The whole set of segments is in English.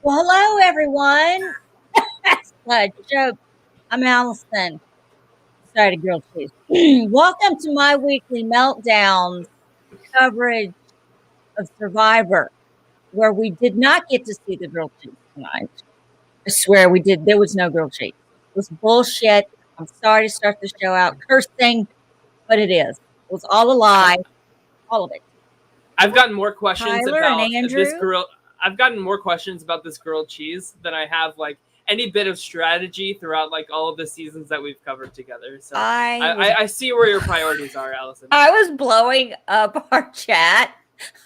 Well, hello, everyone. That's a joke. I'm Allison. Sorry to grilled cheese. Welcome to my weekly meltdowns coverage of Survivor, where we did not get to see the grilled cheese tonight. I swear we did. There was no grilled cheese. It was bullshit. I'm sorry to start the show out cursing, but it is. It was all a lie. All of it. I've gotten more questions Tyler about and Andrew? this grill. I've gotten more questions about this grilled cheese than I have like any bit of strategy throughout like all of the seasons that we've covered together. So I see where your priorities are, Allison. I was blowing up our chat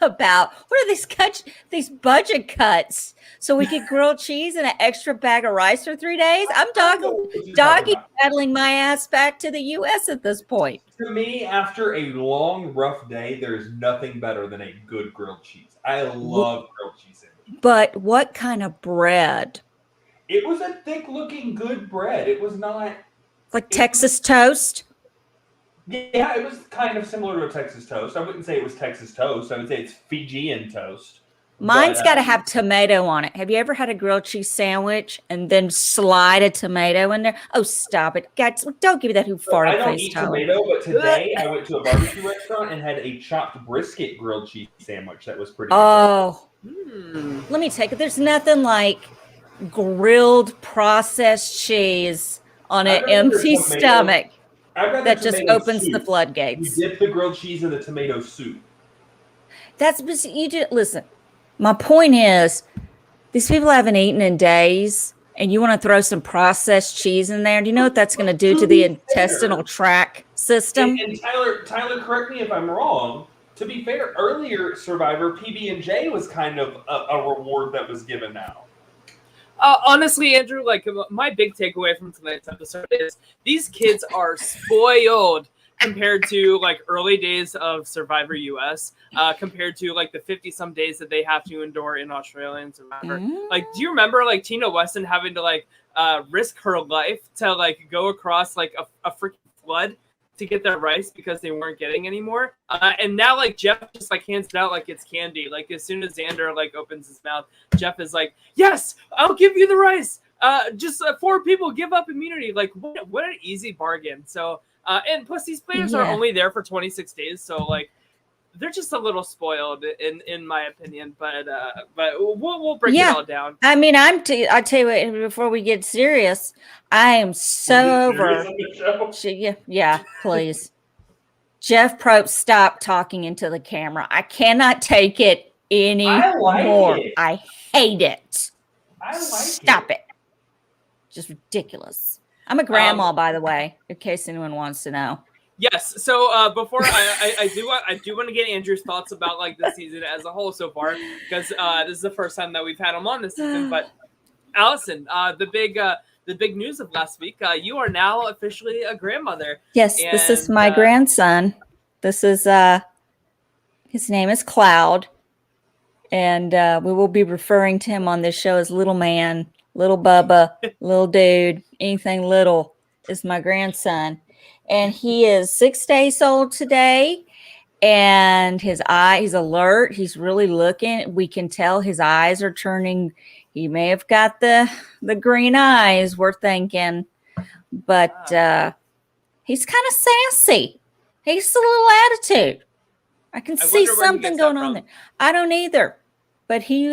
about what are these budget cuts so we get grilled cheese and an extra bag of rice for 3 days. I'm doggy paddling my ass back to the US at this point. To me, after a long, rough day, there is nothing better than a good grilled cheese. I love grilled cheese sandwiches. But what kind of bread? It was a thick-looking, good bread. It was not... Like Texas toast? Yeah, it was kind of similar to a Texas toast. I wouldn't say it was Texas toast. I would say it's Fijian toast. Mine's got to have tomato on it. Have you ever had a grilled cheese sandwich and then slide a tomato in there? Oh, stop it. God, don't give me that who farted I don't face, eat Tyler. tomato, but today I went to a barbecue restaurant and had a chopped brisket grilled cheese sandwich that was pretty good. Oh, let me take it. There's nothing like grilled processed cheese on an empty stomach that just opens the floodgates. You dip the grilled cheese in the tomato soup. Listen. My point is, these people haven't eaten in days, and you want to throw some processed cheese in there. Do you know what that's going to do to the intestinal tract system? And Tyler, correct me if I'm wrong. To be fair, earlier Survivor, PB&J was kind of a reward that was given now. Honestly, Andrew, like my big takeaway from tonight's episode is these kids are spoiled compared to like early days of Survivor US, compared to like the 50-some days that they have to endure in Australian Survivor. Like, do you remember like Tina Weston having to like risk her life to like go across like a freaking flood to get their rice because they weren't getting any more? And now like Jeff just like hands it out like it's candy. Like as soon as Xander like opens his mouth, Jeff is like, "Yes, I'll give you the rice. Just 4 people give up immunity." Like what an easy bargain. So. And plus, these players are only there for 26 days, so like they're just a little spoiled, in my opinion. But we'll break it all down. I mean, I tell you what. Before we get serious, I am so over. Yeah, please, Jeff Probst, stop talking into the camera. I cannot take it anymore. I hate it. Stop it. Just ridiculous. I'm a grandma, by the way, in case anyone wants to know. Yes. So before I do want to get Andrew's thoughts about like the season as a whole so far, because this is the first time that we've had him on this season. But Allison, the big news of last week, you are now officially a grandmother. Yes, this is my grandson. This is his name is Cloud, and we will be referring to him on this show as Little Man. Little Bubba, little dude, anything little is my grandson. And he is 6 days old today. And he's alert. He's really looking. We can tell his eyes are turning. He may have got the green eyes, we're thinking. But he's kind of sassy. He's a little attitude. I can see something going on there. I don't either. But he,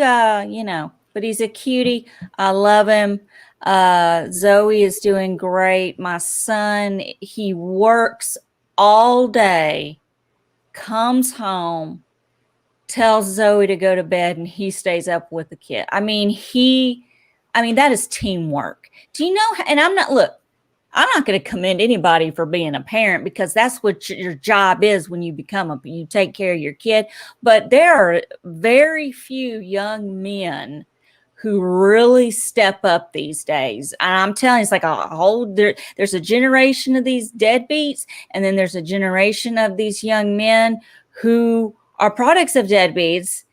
but he's a cutie. I love him. Zoe is doing great. My son, he works all day, comes home, tells Zoe to go to bed, and he stays up with the kid. I mean, that is teamwork. Do you know? And I'm not going to commend anybody for being a parent, because that's what your job is when you you take care of your kid. But there are very few young men who really step up these days. And I'm telling you, it's like there's a generation of these deadbeats, and then there's a generation of these young men who are products of deadbeats,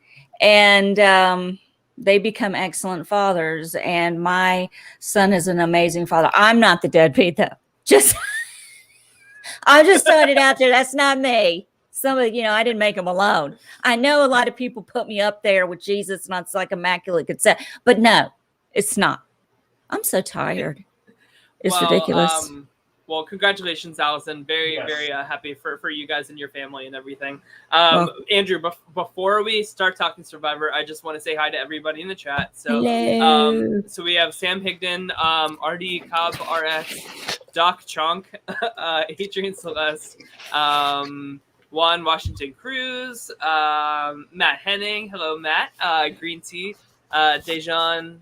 and they become excellent fathers. And my son is an amazing father. I'm not the deadbeat, though. I just throwing it out there. That's not me. Somebody, I didn't make them alone. I know a lot of people put me up there with Jesus and it's like immaculate conception, but no, it's not. I'm so tired. It's ridiculous. Well, congratulations, Allison. Very, Yes. very happy for you guys and your family and everything. Well- Andrew, before we start talking Survivor, I just want to say hi to everybody in the chat. So, Hello. so we have Sam Higdon, RD Cobb RX, Doc Chonk, Adrian Celeste, Juan Washington Cruz, Matt Henning. Hello, Matt. Green Tea, Dejan,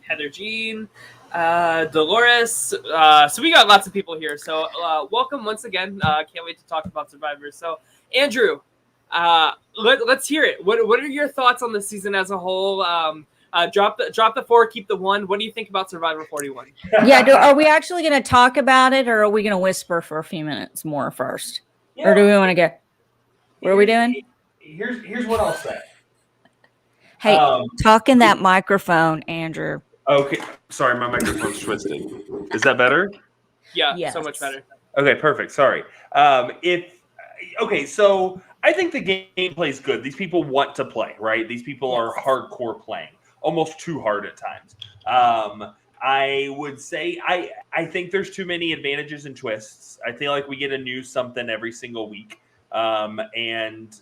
Heather Jean. Dolores. So we got lots of people here. So welcome once again. Can't wait to talk about Survivor. So Andrew, let's hear it. What are your thoughts on the season as a whole? Drop the 4, keep the 1. What do you think about Survivor 41? Yeah, are we actually going to talk about it, or are we going to whisper for a few minutes more first? Yeah. Or do we want to go? What are we doing? Here's what I'll say. Hey, talk in that microphone, Andrew. Okay, sorry, my microphone's twisted. Is that better? Yeah, Yes. so much better. Okay, perfect. Sorry. So I think the gameplay is good. These people want to play, right? These people are hardcore playing, almost too hard at times. I would say I think there's too many advantages and twists. I feel like we get a new something every single week, and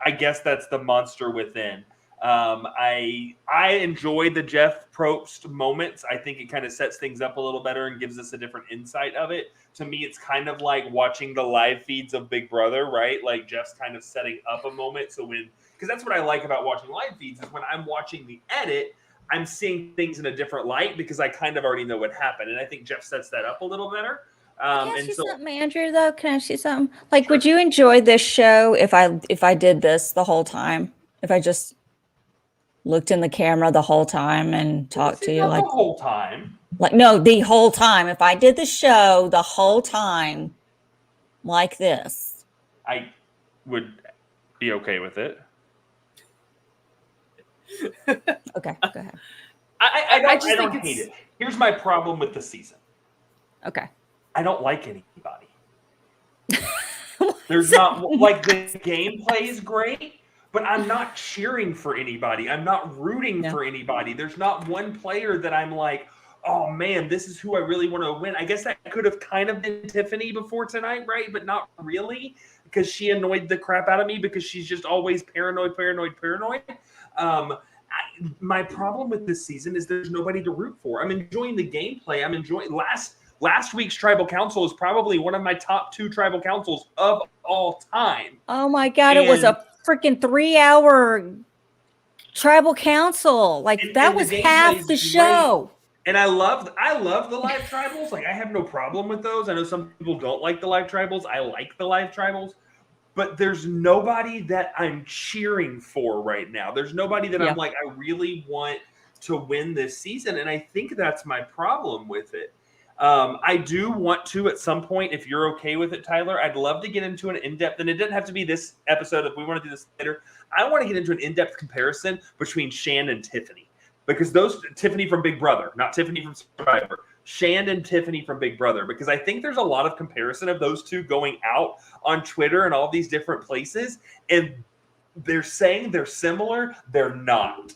I guess that's the monster within. I enjoy the Jeff Probst moments. I think it kind of sets things up a little better and gives us a different insight of it. To me, it's kind of like watching the live feeds of Big Brother, right? Like Jeff's kind of setting up a moment. So because that's what I like about watching live feeds, is when I'm watching the edit, I'm seeing things in a different light because I kind of already know what happened. And I think Jeff sets that up a little better. Can I ask you something, Andrew, though? Can I ask you something? Like, would you enjoy this show if I did this the whole time? If I just looked in the camera the whole time and talked to you the whole time? No, the whole time. If I did the show the whole time like this. I would be okay with it. Okay, go ahead. I just don't think hate it. Here's my problem with the season. Okay. I don't like anybody. There's not, like, the gameplay is great, but I'm not cheering for anybody. I'm not rooting for anybody. There's not one player that I'm like, oh man, this is who I really want to win. I guess that could have kind of been Tiffany before tonight, right? But not really, because she annoyed the crap out of me because she's just always paranoid. My problem with this season is there's nobody to root for. I'm enjoying the gameplay. I'm enjoying last week's Tribal Council is probably one of my top 2 Tribal Councils of all time. Oh my God, it was a freaking 3-hour Tribal Council. Like, that was half the show. And I love the live tribals. Like, I have no problem with those. I know some people don't like the live tribals. I like the live tribals. But there's nobody that I'm cheering for right now. There's nobody that I'm like, I really want to win this season. And I think that's my problem with it. I do want to, at some point, if you're okay with it, Tyler, I'd love to get into an in-depth, and it doesn't have to be this episode if we want to do this later. I want to get into an in-depth comparison between Shan and Tiffany. Because Tiffany from Big Brother, not Tiffany from Survivor, Shan and Tiffany from Big Brother, because I think there's a lot of comparison of those two going out on Twitter and all these different places, and they're saying they're similar. They're not.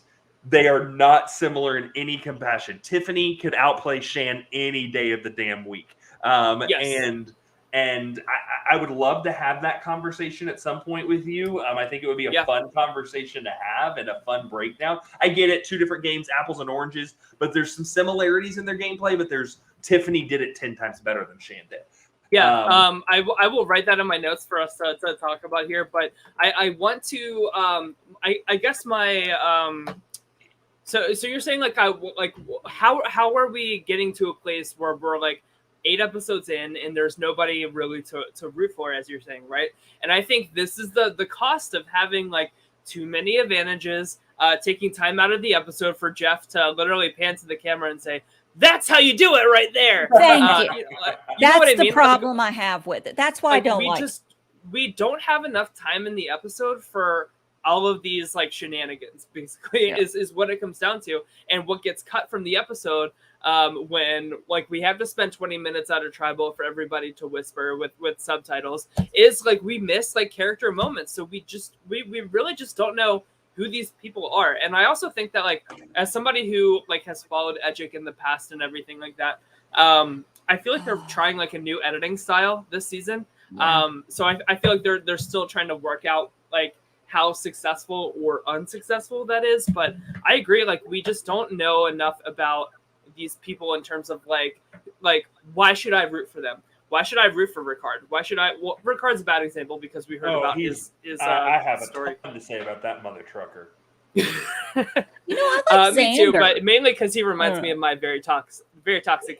They are not similar in any compassion. Tiffany could outplay Shan any day of the damn week. And I would love to have that conversation at some point with you. I think it would be a fun conversation to have and a fun breakdown. I get it, 2 different games, apples and oranges, but there's some similarities in their gameplay, but Tiffany did it 10 times better than Shan did. Yeah, I will write that in my notes for us to talk about here, but I want to, I guess my, so you're saying how are we getting to a place where we're like 8 episodes in and there's nobody really to root for, as you're saying, right? And I think this is the cost of having like too many advantages, taking time out of the episode for Jeff to literally pan to the camera and say, that's how you do it right there. Thank you. That's the mean? problem I have with it. That's why I don't like it. We don't have enough time in the episode for all of these like shenanigans, basically, is what it comes down to. And what gets cut from the episode when like we have to spend 20 minutes at a tribal for everybody to whisper with subtitles, is like we miss like character moments. So we really just don't know who these people are. And I also think that like as somebody who like has followed Edgic in the past and everything like that, I feel like they're trying like a new editing style this season. So I feel like they're still trying to work out like how successful or unsuccessful that is. But I agree, like we just don't know enough about these people in terms of like why should I root for them? Why should I root for Ricardo? Why should I? Well, Ricardo's a bad example because we heard about his I have story. a ton to say about that mother trucker. I like me too, Xander. but mainly because he reminds me of my very toxic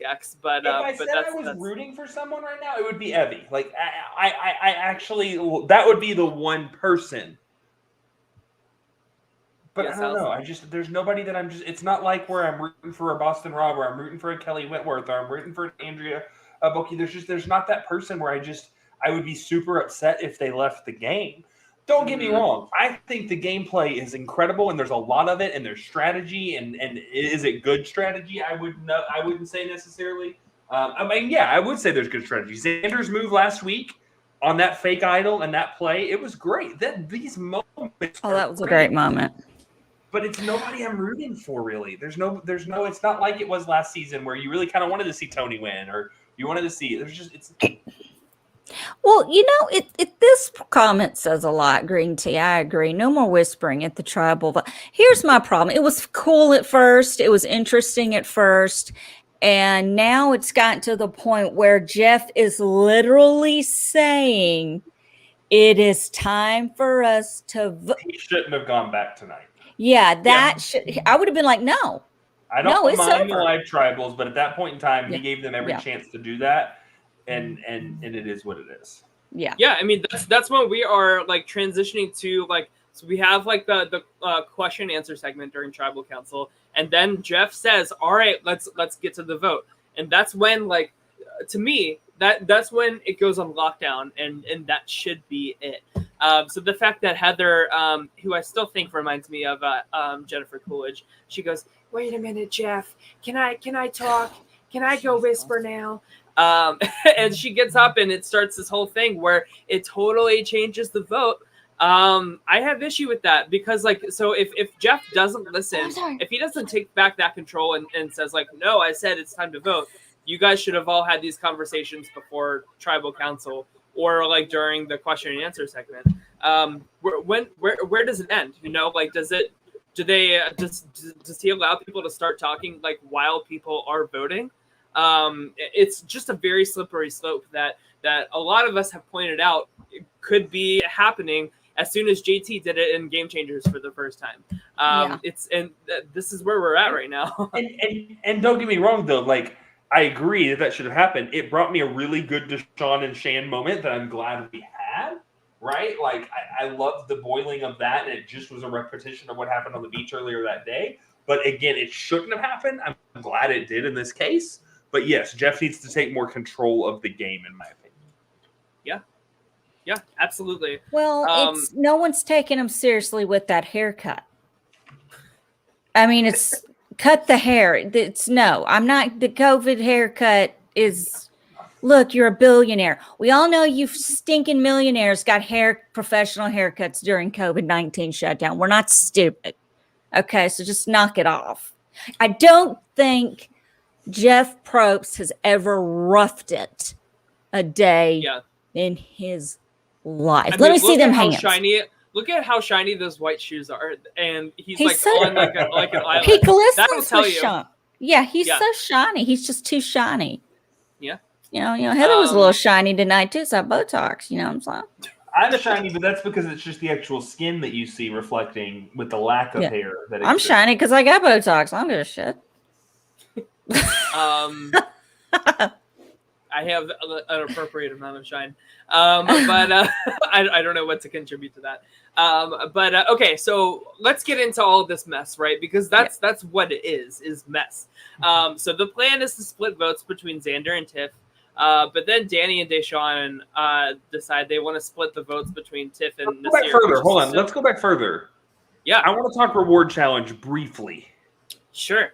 ex. But if I but said that's, I was that's... rooting for someone right now, it would be Evie. Like I actually, that would be the one person. But Yes, I don't know. Allison. There's nobody that I'm just. It's not like where I'm rooting for a Boston Rob, or I'm rooting for a Kelly Whitworth, or I'm rooting for an Andrea Boki. There's not that person where I would be super upset if they left the game. Don't get me wrong. I think the gameplay is incredible, and there's a lot of it, and there's strategy, and is it good strategy? I wouldn't say necessarily. I mean, yeah, I would say there's good strategy. Xander's move last week on that fake idol and that play, it was great. These moments. Oh, that was a great moment. But it's nobody I'm rooting for, really. There's no. It's not like it was last season where you really kind of wanted to see Tony win, or you wanted to see. It's. Well, this comment says a lot, Green Tea. I agree. No more whispering at the tribal. But here's my problem. It was cool at first. It was interesting at first. And now it's gotten to the point where Jeff is literally saying it is time for us to vote. He shouldn't have gone back tonight. Yeah, I would have been like, no. I don't mind over. the live tribals, but at that point in time, he gave them every chance to do that, and it is what it is. Yeah. Yeah, I mean that's when we are like transitioning to like, so we have like the question and answer segment during tribal council, and then Jeff says, "All right, let's get to the vote," and that's when like to me that's when it goes on lockdown, and that should be it. So the fact that Heather, who I still think reminds me of Jennifer Coolidge, she goes, "Wait a minute, Jeff, can I talk? Can I go whisper now?" And she gets up and it starts this whole thing where it totally changes the vote. I have issue with that because like, so if Jeff doesn't listen, if he doesn't take back that control and says like, no, I said it's time to vote. You guys should have all had these conversations before tribal council or like during the question and answer segment. Where does it end? Like, does he allow people to start talking like while people are voting? It's just a very slippery slope that a lot of us have pointed out could be happening as soon as JT did it in Game Changers for the first time. This is where we're at right now. and don't get me wrong though, like I agree that should have happened. It brought me a really good Deshaun and Shan moment that I'm glad we had. Right? Like I loved the boiling of that, and it just was a repetition of what happened on the beach earlier that day. But again, it shouldn't have happened. I'm glad it did in this case. But yes, Jeff needs to take more control of the game, in my opinion. Yeah, absolutely. Well, no one's taking him seriously with that haircut. I mean, it's cut the hair. I'm not. The COVID haircut is, look, you're a billionaire. We all know you stinking millionaires got professional haircuts during COVID-19 shutdown. We're not stupid. Okay, so just knock it off. I don't think Jeff Probst has ever roughed it a day in his life. Let me see them hands. Look at how shiny those white shoes are, and he's like so, on like an island. Pete That'll tell you. He's so shiny. He's just too shiny. Yeah. Heather was a little shiny tonight too. So Botox. I'm saying. I'm shiny, but that's because it's just the actual skin that you see reflecting with the lack of hair. I'm shiny because I got Botox. I don't give a shit. I have an appropriate amount of shine, but I don't know what to contribute to that. Okay, so let's get into all of this mess, right? Because that's what it is mess. So the plan is to split votes between Xander and Tiff, but then Danny and Deshaun decide they want to split the votes between Tiff and Nasir. Let's go back further. Hold on, let's go back further. Yeah, I want to talk reward challenge briefly. Sure.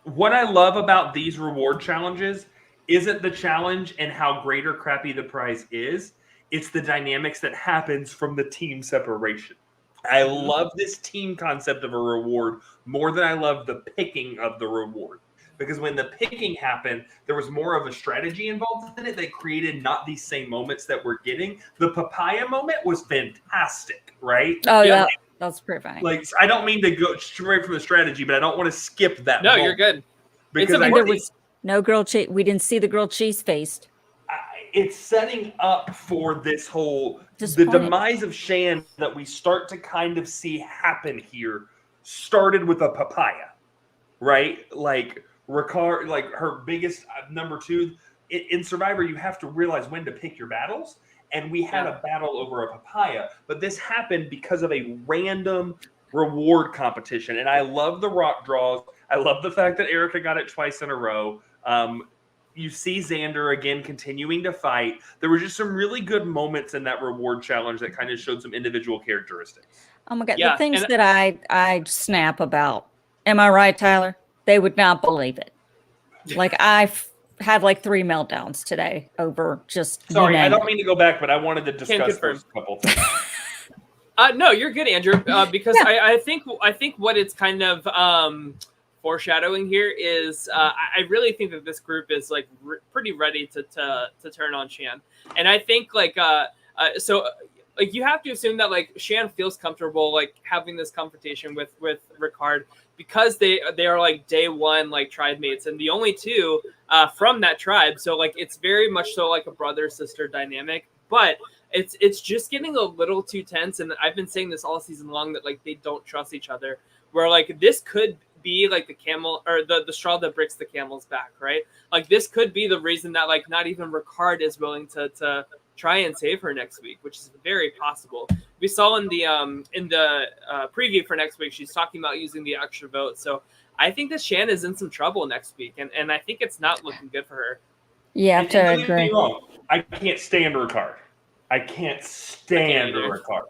what I love about these reward challenges isn't the challenge and how great or crappy the prize is. It's the dynamics that happens from the team separation. I love this team concept of a reward more than I love the picking of the reward. Because when the picking happened, there was more of a strategy involved in it that created not these same moments that we're getting. The papaya moment was fantastic, right? Oh, Yeah. that's pretty funny. Like, I don't mean to go straight from the strategy, but I don't want to skip that No, moment. you're good. Because And there was no grilled cheese. We didn't see the grilled cheese faced. it's setting up for this whole the Disappointing. demise of Shan that we start to kind of see happen here started with a papaya, right? Like Ricardo, like her biggest number two in Survivor, you have to realize when to pick your battles. And we had a battle over a papaya, but this happened because of a random reward competition. And I love the rock draws. I love the fact that Erica got it twice in a row. You see Xander again continuing to fight. There were just some really good moments in that reward challenge that kind of showed some individual characteristics. Oh my God. Yeah, The things and- that I snap about. Am I right, Tyler? They would not believe it. Like I've had like 3 meltdowns today over just. Sorry, I name don't it. mean to go back, but I wanted to discuss confirm. those couple things. No, you're good, Andrew. Because Yeah. I think what it's kind of foreshadowing here is I really think that this group is like pretty ready to turn on Shan, and I think like so like you have to assume that like Shan feels comfortable like having this confrontation with Ricardo because they are like day one like tribe mates and the only two from that tribe, so like it's very much so like a brother sister dynamic, but it's just getting a little too tense, and I've been saying this all season long that like they don't trust each other, where like this could be like the camel or the straw that breaks the camel's back, right? Like this could be the reason that like not even Ricardo is willing to try and save her next week, which is very possible. We saw in the preview for next week, she's talking about using the extra vote. So I think that Shan is in some trouble next week, and I think it's not looking good for her. You have And to don't get me agree. wrong, I can't stand Ricardo. I can't stand either. Ricardo.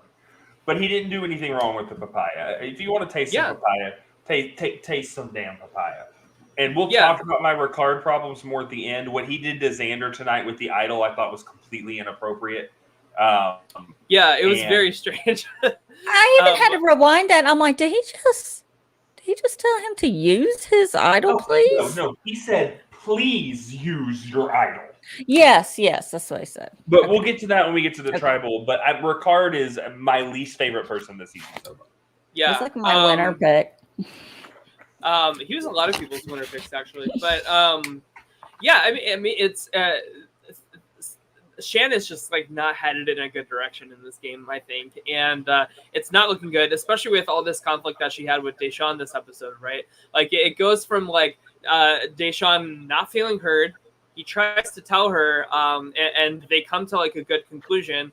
But he didn't do anything wrong with the papaya. If you want to taste some papaya, taste some damn papaya. And we'll talk about my Ricardo problems more at the end. What he did to Xander tonight with the idol, I thought was completely inappropriate. It was very strange. I even had to rewind that. I'm like, did he just tell him to use his idol, please? No. He said, please use your idol. Yes, that's what I said. But we'll get to that when we get to the tribal. But Ricardo is my least favorite person this season so far. Yeah, He's like my winner pick. He was a lot of people's winner picks actually, but I mean, it's Shan is just like not headed in a good direction in this game, I think, and it's not looking good, especially with all this conflict that she had with Deshawn this episode, right? Like it goes from like Deshawn not feeling heard. He tries to tell her, and they come to like a good conclusion,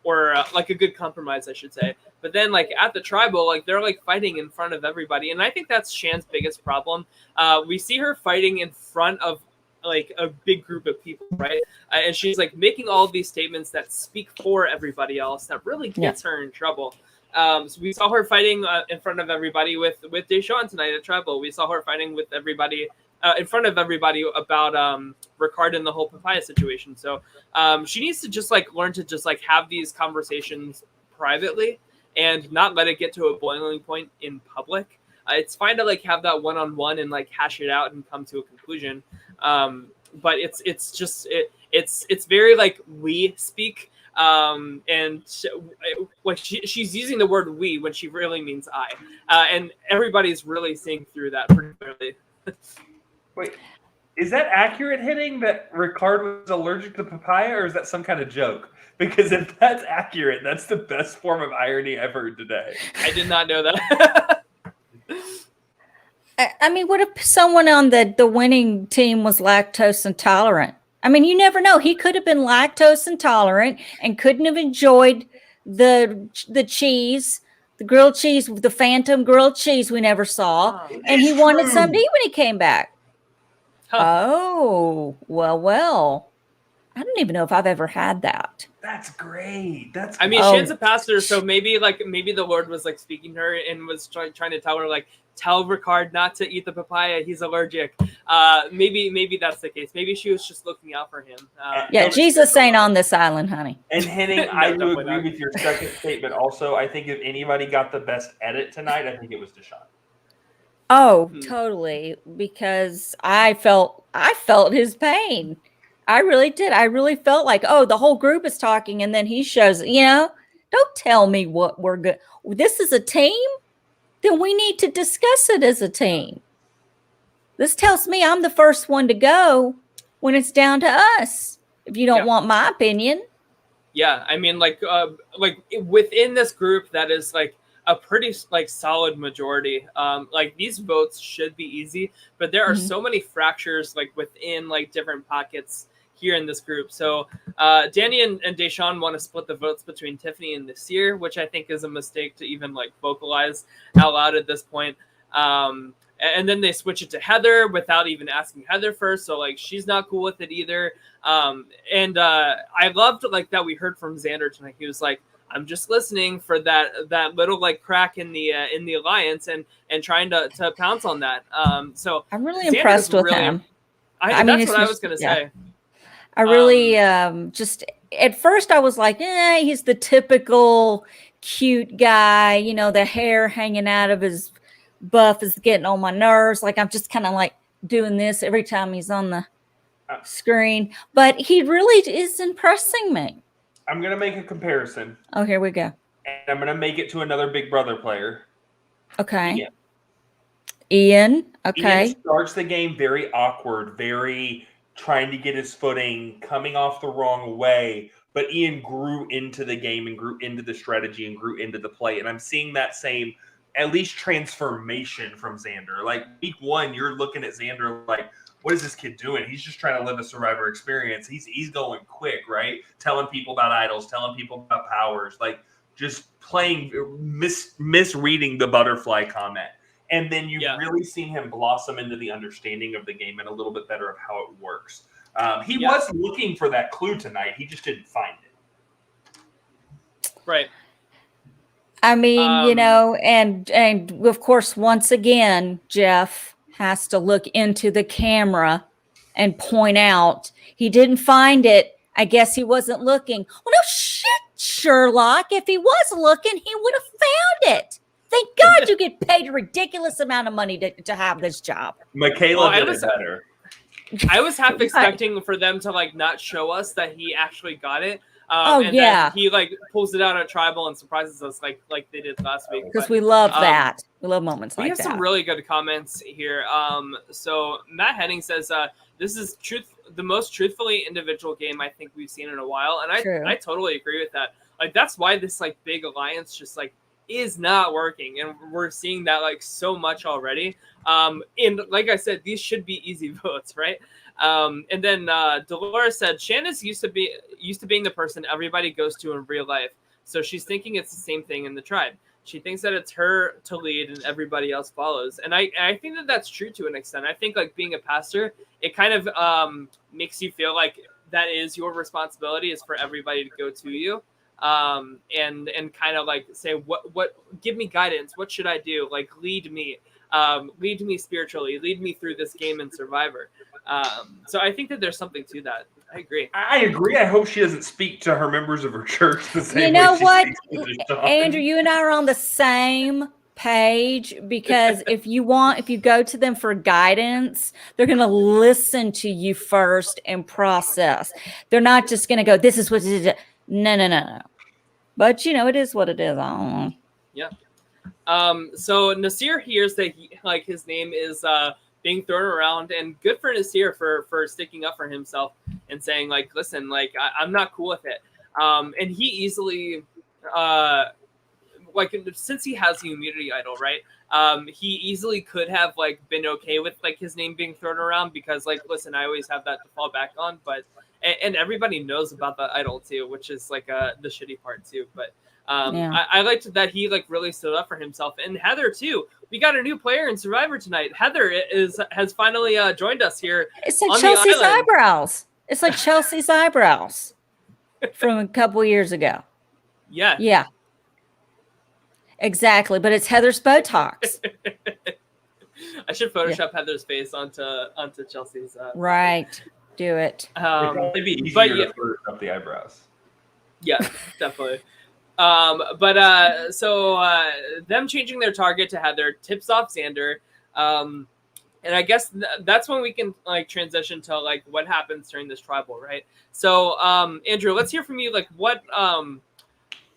or like a good compromise, I should say. But then, like at the tribal, like they're like fighting in front of everybody, and I think that's Shan's biggest problem. We see her fighting in front of like a big group of people, right? And she's like making all of these statements that speak for everybody else that really gets her in trouble. So we saw her fighting in front of everybody with Deshawn tonight at tribal. We saw her fighting with everybody. In front of everybody about Ricardo and the whole papaya situation. So she needs to just like learn to just like have these conversations privately and not let it get to a boiling point in public. It's fine to like have that one-on-one and like hash it out and come to a conclusion. But it's very like we speak. And she's using the word we when she really means I. And everybody's really seeing through that pretty clearly. Wait, is that accurate hitting that Ricardo was allergic to papaya, or is that some kind of joke? Because if that's accurate, that's the best form of irony I've heard today. I did not know that. I mean, what if someone on the winning team was lactose intolerant? I mean, you never know. He could have been lactose intolerant and couldn't have enjoyed the cheese, the grilled cheese, the phantom grilled cheese we never saw, and he wanted some to eat when he came back. Huh. Oh, well. I don't even know if I've ever had that. That's great. I mean, Oh. Shan's a pastor, so maybe the Lord was like speaking to her and was trying to tell her like, tell Ricardo not to eat the papaya. He's allergic. Maybe that's the case. Maybe she was just looking out for him. Yeah, Jesus ain't on this island, honey. And Henning, No, I do definitely agree not. with your second statement. Also, I think if anybody got the best edit tonight, I think it was Deshaun. Oh, totally. Because I felt his pain. I really did. I really felt like, oh, the whole group is talking, and then he shows, don't tell me what we're good. This is a team, then we need to discuss it as a team. This tells me I'm the first one to go when it's down to us. If you don't want my opinion. Yeah, I mean, like within this group, that is like a pretty like solid majority. Like these votes should be easy, but there are so many fractures like within like different pockets here in this group. So Danny and Deshaun want to split the votes between Tiffany and Nasir, which I think is a mistake to even like vocalize out loud at this point. And then they switch it to Heather without even asking Heather first. So like she's not cool with it either. And I loved like that we heard from Xander tonight. He was like, I'm just listening for that little like crack in the alliance and trying to pounce on that. So I'm really Xander's impressed with really, him. I mean, that's what I was going to say. I really just at first I was like, he's the typical cute guy, the hair hanging out of his buff is getting on my nerves. Like I'm just kind of like doing this every time he's on the screen, but he really is impressing me. I'm going to make a comparison. Oh, here we go. And I'm going to make it to another Big Brother player. Okay. Ian. Okay. Ian starts the game very awkward, very trying to get his footing, coming off the wrong way. But Ian grew into the game and grew into the strategy and grew into the play. And I'm seeing that same, at least, transformation from Xander. Like week one, you're looking at Xander like, what is this kid doing? He's just trying to live a Survivor experience. He's going quick, right? Telling people about idols, telling people about powers, like just playing, misreading the butterfly comment. And then you've really seen him blossom into the understanding of the game and a little bit better of how it works. He was looking for that clue tonight. He just didn't find it. Right. I mean, and of course, once again, Jeff has to look into the camera and point out he didn't find it. I guess he wasn't looking. Well, no shit, Sherlock. If he was looking, he would have found it. Thank God you get paid a ridiculous amount of money to have this job. Michaela did it better. I was half expecting for them to like not show us that he actually got it. And then he like pulls it out at Tribal and surprises us like they did last week. Because we love that. We love moments like that. We have some really good comments here. So Matt Henning says this is the most truthfully individual game I think we've seen in a while, and I totally agree with that. Like that's why this like big alliance just like is not working, and we're seeing that like so much already. And like I said, these should be easy votes, right? And then Dolores said Shanna's used to being the person everybody goes to in real life, so she's thinking it's the same thing in the tribe. She thinks that it's her to lead and everybody else follows, and I think that that's true to an extent. I think like being a pastor, it kind of makes you feel like that is your responsibility, is for everybody to go to you. And kind of like say what give me guidance, what should I do, like lead me spiritually, lead me through this game in Survivor. So I think that there's something to that. I agree. I hope she doesn't speak to her members of her church the same way. You know what, Andrew, you and I are on the same page, because if you go to them for guidance, they're going to listen to you first and process. They're not just going to go, this is what it is. No. But it is what it is. I don't know. Yeah. So Nasir hears that his name is being thrown around, and good for Nasir for sticking up for himself and saying like, listen, like I'm not cool with it. And he easily since he has the immunity idol, right? He easily could have like been okay with like his name being thrown around, because like, listen, I always have that to fall back on, but and everybody knows about the idol too, which is like the shitty part too. But I liked that he like really stood up for himself. And Heather too. We got a new player in Survivor tonight. Heather has finally joined us here. It's like Chelsea's eyebrows. It's like Chelsea's eyebrows from a couple years ago. Yeah. Yeah. Exactly. But it's Heather's Botox. I should Photoshop Heather's face onto Chelsea's. Right. Do it. It'd probably be easier but to Photoshop the eyebrows. Yeah, definitely. So them changing their target to Heather tips off Xander. And I guess that's when we can like transition to like what happens during this tribal, right? So Andrew, let's hear from you. Like what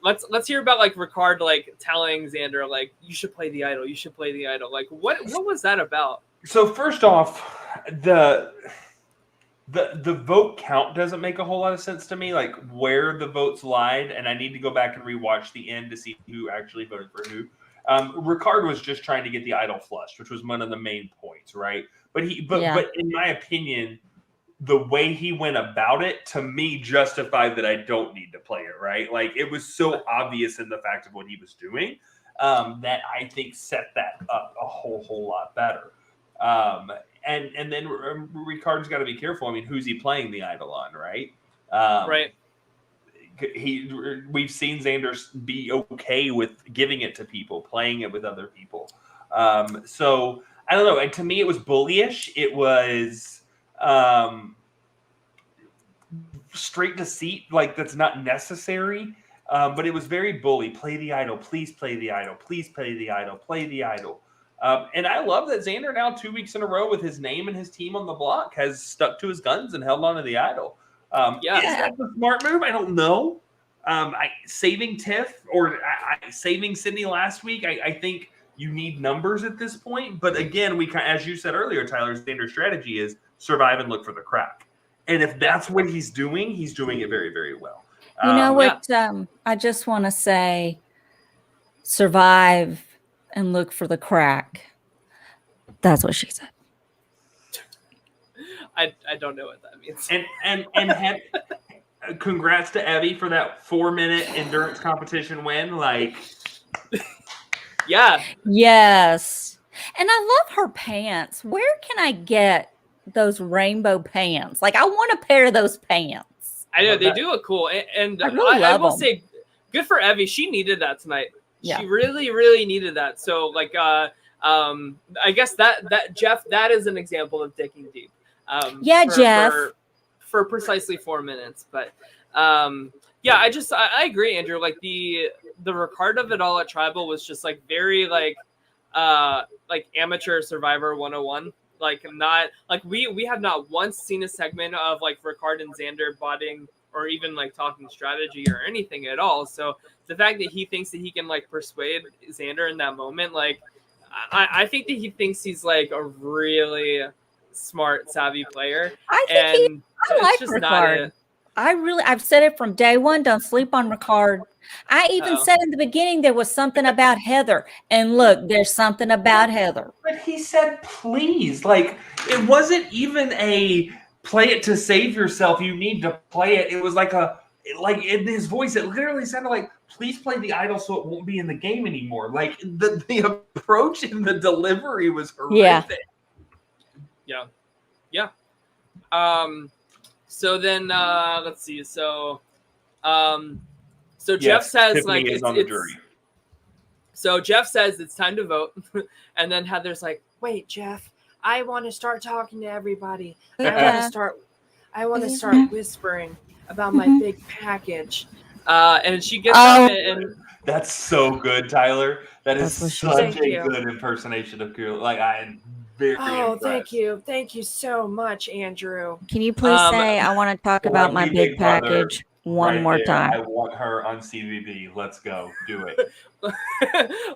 let's hear about like Ricardo like telling Xander like you should play the idol, you should play the idol. Like what was that about? So first off, the vote count doesn't make a whole lot of sense to me, like where the votes lied, and I need to go back and rewatch the end to see who actually voted for who. Ricardo was just trying to get the idol flushed, which was one of the main points, right? But in my opinion, the way he went about it to me justified that I don't need to play it, right? Like it was so obvious in the fact of what he was doing that I think set that up a whole lot better. And then Ricardo's got to be careful. I mean, who's he playing the idol on, right? Right. We've seen Xander be okay with giving it to people, playing it with other people. So I don't know. To me, it was bullyish. It was straight deceit, like that's not necessary. But it was very bully. Play the idol, please play the idol, please play the idol, play the idol. And I love that Xander now 2 weeks in a row with his name and his team on the block has stuck to his guns and held on to the idol. Is that the smart move? I don't know. Saving Tiff or saving Sydney last week, I think you need numbers at this point. But again, as you said earlier, Tyler, Xander's strategy is survive and look for the crack. And if that's what he's doing it very, very well. You know what? I just want to say survive and look for the crack. That's what she said. I don't know what that means. And congrats to Evie for that 4-minute endurance competition win. Like, yeah. Yes. And I love her pants. Where can I get those rainbow pants? Like, I want a pair of those pants. I know they do look cool. And I will say, good for Evie. She needed that tonight. Yeah. She really, really needed that. So, like, I guess that Jeff, that is an example of digging deep. Jeff. For precisely 4 minutes. But I agree, Andrew. Like the Ricardo of it all at Tribal was just like very like amateur Survivor 101. Like not like we have not once seen a segment of like Ricardo and Xander botting or even like talking strategy or anything at all. So the fact that he thinks that he can like persuade Xander in that moment, like I think that he thinks he's like a really smart, savvy player. I like Ricardo. I've said it from day one. Don't sleep on Ricardo. I even said in the beginning there was something about Heather. And look, there's something about Heather. But he said, please. Like, it wasn't even a play it to save yourself. You need to play it. It was like in his voice, it literally sounded like, please play the idol so it won't be in the game anymore. Like, the approach and the delivery was horrific. Yeah. So then let's see. So Jeff says Tiffany like is on the jury. So Jeff says it's time to vote, and then Heather's like, "Wait, Jeff, I want to start talking to everybody. I want to start whispering about my big package." And she gets up and that's so good, Tyler. That is such a good impersonation of Kira. Like I'm very impressed. Thank you so much, Andrew. Can you please say I want to talk about my big package one more time? I want her on CVB. Let's go, do it.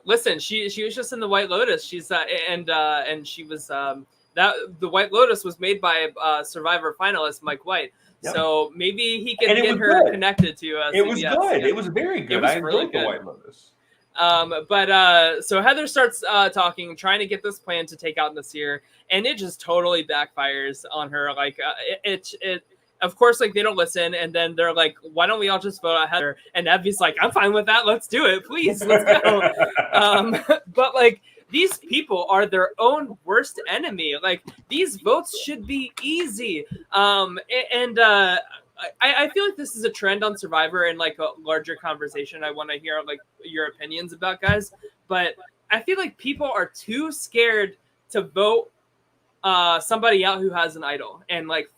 Listen, she was just in the White Lotus. She's and she was that the White Lotus was made by Survivor finalist Mike White. Yep. So maybe he can get her connected to CBS. It was good. It was very good. I really enjoyed the White Lotus. So Heather starts talking, trying to get this plan to take out Nasir, and it just totally backfires on her. Like it of course, like they don't listen, and then they're like, "Why don't we all just vote out Heather?" And Evie's like, "I'm fine with that. Let's do it, please. Let's go." But like these people are their own worst enemy. Like, these votes should be easy. I feel like this is a trend on Survivor and like a larger conversation. I want to hear like your opinions about, guys, but I feel like people are too scared to vote somebody out who has an idol and like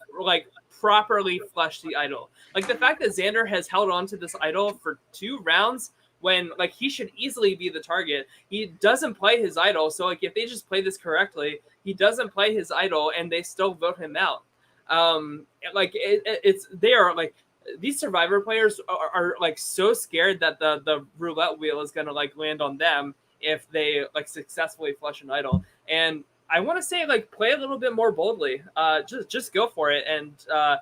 properly flush the idol. Like the fact that Xander has held on to this idol for 2 rounds when like he should easily be the target. He doesn't play his idol, so like if they just play this correctly, he doesn't play his idol and they still vote him out. They are like, these Survivor players are like so scared that the roulette wheel is gonna like land on them if they like successfully flush an idol. And I want to say like play a little bit more boldly. Just go for it, and I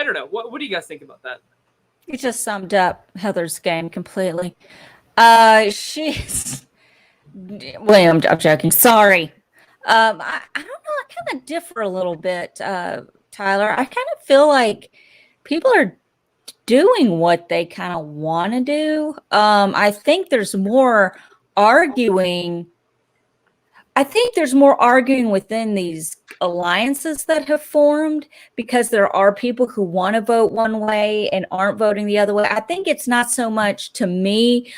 don't know. What do you guys think about that? You just summed up Heather's game completely. She's William. I'm joking. Sorry. I don't know. I kind of differ a little bit, Tyler. I kind of feel like people are doing what they kind of want to do. I think there's more arguing. I think there's more arguing within these alliances that have formed because there are people who want to vote one way and aren't voting the other way. I think it's not so much to me.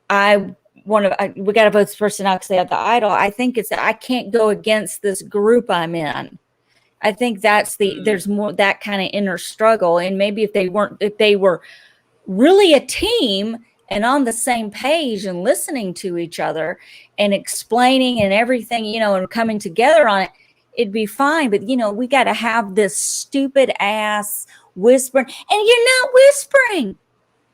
We got to vote this person out because they have the idol. I think it's that I can't go against this group I'm in. I think that's there's more that kind of inner struggle. And maybe if they were really a team and on the same page and listening to each other and explaining and everything, and coming together on it, it'd be fine. But, we got to have this stupid ass whispering. And you're not whispering.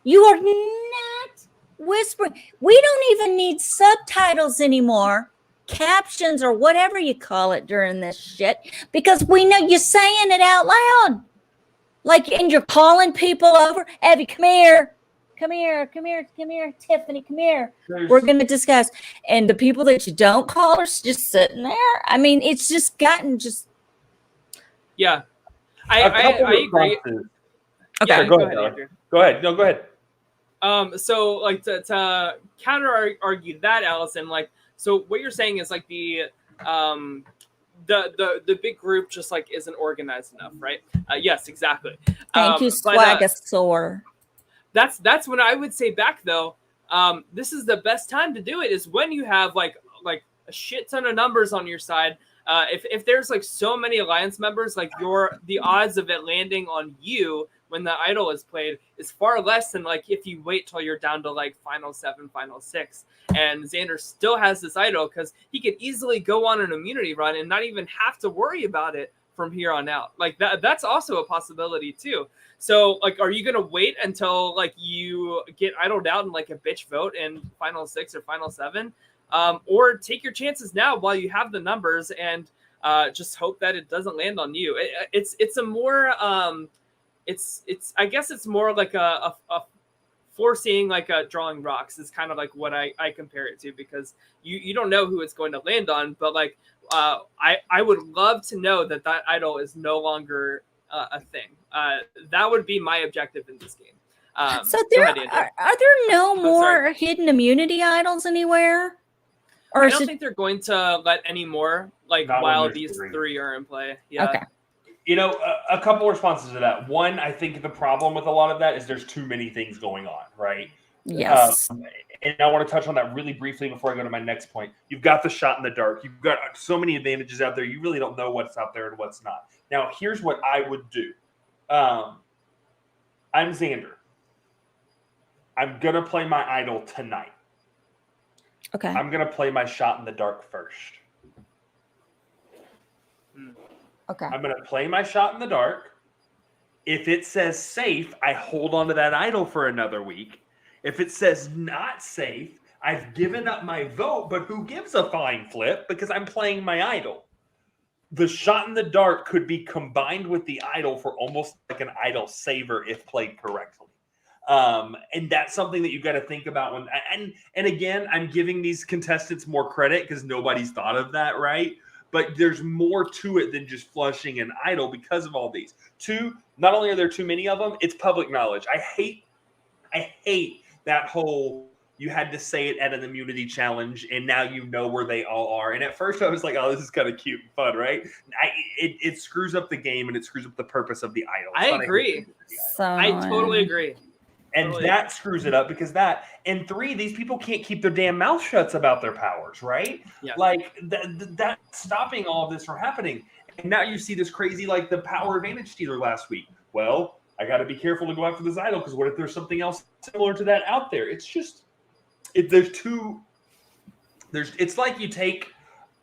You are not whispering. We don't even need subtitles anymore, captions or whatever you call it during this shit, because we know you're saying it out loud. Like, and you're calling people over. Abby, come here. Come here, Tiffany, come here. We're going to discuss. And the people that you don't call are just sitting there. I mean, it's just gotten just. Yeah. I agree. Okay, yeah, go ahead, Andrew. Go ahead. No, go ahead. So like to counter argue that, Allison, like, so what you're saying is like the big group just like isn't organized enough, right? Yes, exactly. Thank you, Swagasaur. That's when I would say back though. This is the best time to do it is when you have like a shit ton of numbers on your side. If there's like so many alliance members, like the odds of it landing on you when the idol is played is far less than like if you wait till you're down to like final 7, final 6, and Xander still has this idol because he could easily go on an immunity run and not even have to worry about it from here on out. Like that's also a possibility too. So like, are you going to wait until like you get idled out in like a bitch vote in final 6 or final 7? Or take your chances now while you have the numbers and just hope that it doesn't land on you. It's a more I guess it's more like a foreseeing, like drawing rocks is kind of like what I compare it to, because you don't know who it's going to land on, but like I would love to know that idol is no longer a thing. That would be my objective in this game. So are there no more hidden immunity idols anywhere? Or I don't think they're going to let any more like while these 3 are in play. Yeah. Okay. A couple responses to that. One, I think the problem with a lot of that is there's too many things going on, right? Yes. And I want to touch on that really briefly before I go to my next point. You've got the shot in the dark. You've got so many advantages out there. You really don't know what's out there and what's not. Now, here's what I would do. I'm Xander. I'm going to play my idol tonight. Okay. I'm going to play my shot in the dark first. Okay. I'm going to play my shot in the dark. If it says safe, I hold on to that idol for another week. If it says not safe, I've given up my vote, but who gives a fine flip because I'm playing my idol. The shot in the dark could be combined with the idol for almost like an idol saver if played correctly. And that's something that you've got to think about when, and again, I'm giving these contestants more credit because nobody's thought of that, right? But there's more to it than just flushing an idol because of all these. 2, not only are there too many of them, it's public knowledge. I hate that whole you had to say it at an immunity challenge, and now you know where they all are. And at first I was like, oh, this is kind of cute and fun, right? It screws up the game, and it screws up the purpose of the idol. I agree. I totally agree. And that screws it up because and 3, these people can't keep their damn mouth shuts about their powers, right? Yeah. Like that's stopping all of this from happening. And now you see this crazy, like the power advantage stealer last week. Well, I got to be careful to go after this idol because what if there's something else similar to that out there? It's just, it's like you take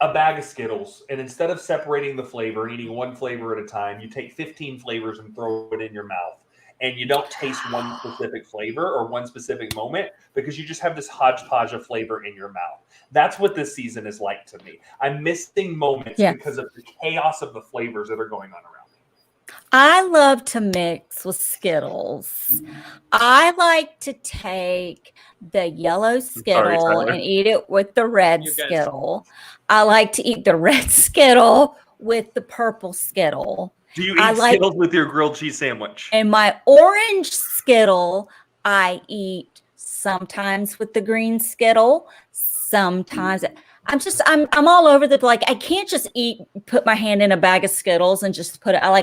a bag of Skittles and instead of separating the flavor and eating one flavor at a time, you take 15 flavors and throw it in your mouth. And you don't taste one specific flavor or one specific moment because you just have this hodgepodge of flavor in your mouth. That's what this season is like to me. I'm missing moments because of the chaos of the flavors that are going on around me. I love to mix with Skittles. I like to take the yellow Skittle and eat it with the red Skittle. I like to eat the red Skittle with the purple Skittle. Do you eat Skittles with your grilled cheese sandwich? And my orange Skittle, I eat sometimes with the green Skittle. Sometimes I'm all over the, like, I can't just put my hand in a bag of Skittles and just put it. I